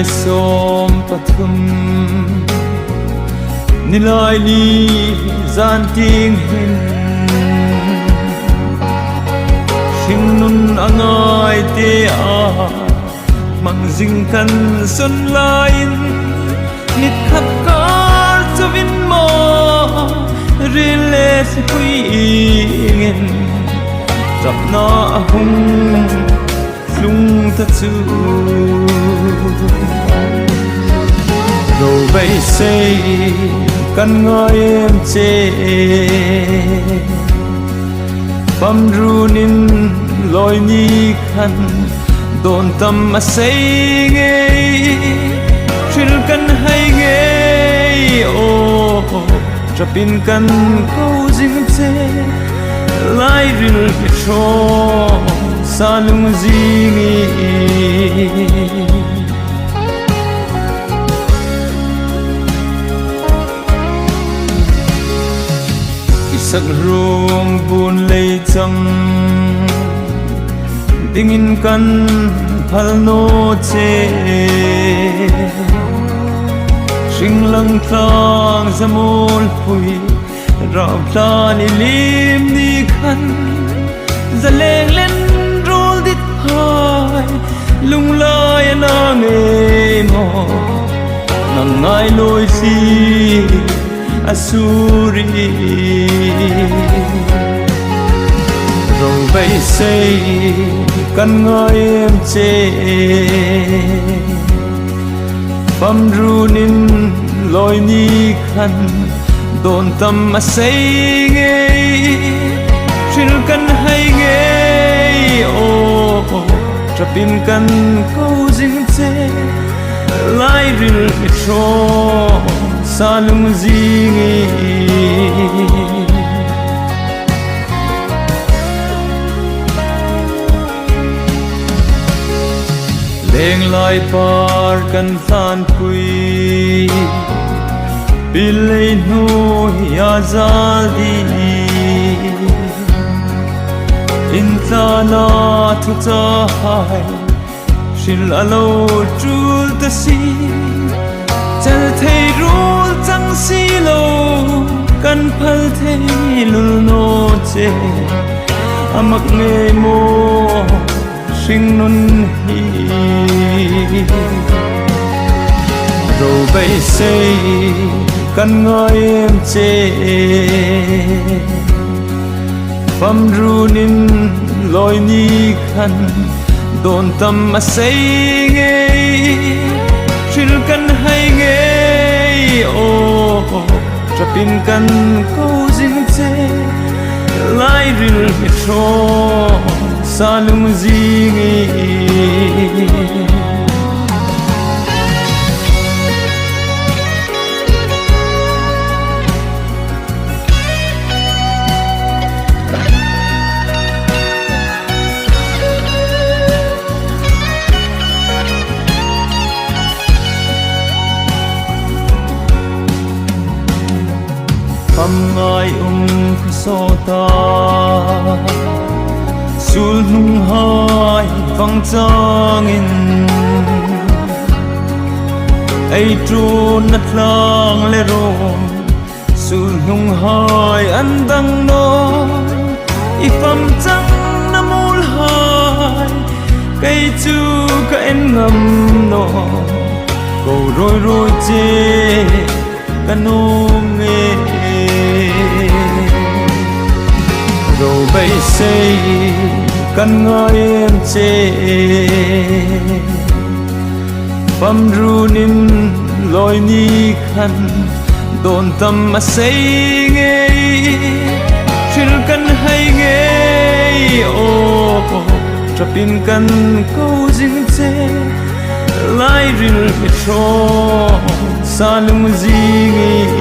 me som pathum nilai li zan ting hin sing nun angai te a mang jing kan son lain nit khap kar chavin mo rile si pui ngin rap na hung lung ta chu rồi bay say căn ngôi em chê băm runin loi ni khăn đồn tâm mà say nghe chuyên căn hay nghe ô trapin căn câu dinh chê lai ril cho sa lung zingi sắc ruộng buồn lây chăng dingin kan phalno che sing lang thang zamol pui rap plan lim ni khan zaleng len rol dit hai lung lai na nge mo nang ngai loi si asuri rồi bay say căn ngôi em chê băm runin loi ni khăn đồn tâm mà say nghe chuyên căn hay nghe ô trapin căn câu dinh chê lai ril cho sa lung zingi leng lai par kan than pui bilei no ya zaldi intana thu cha hai shil alo chul ta si chal thei rul chang si lo kan phal thei lul no che amak nge mo sing nun hi rồi bay say căn ngôi em chê băm runin loi ni khăn đồn tâm mà say nghe chuyên căn hay nghe ô trapin căn câu dinh chê lai ril cho sa lung zingi ngai so ta sul nung hai vang chang in ai tron na tlang le ro sul nung hai an dang no i pham chang na mul hai kai chu ka en ngam no ko roi roi che kanong nghe rồi bay say căn ngôi em chê băm runin loi ni khăn đồn tâm mà say nghe chuyên căn hay nghe ô trapin căn câu dinh chê lai ril cho sa lung zingi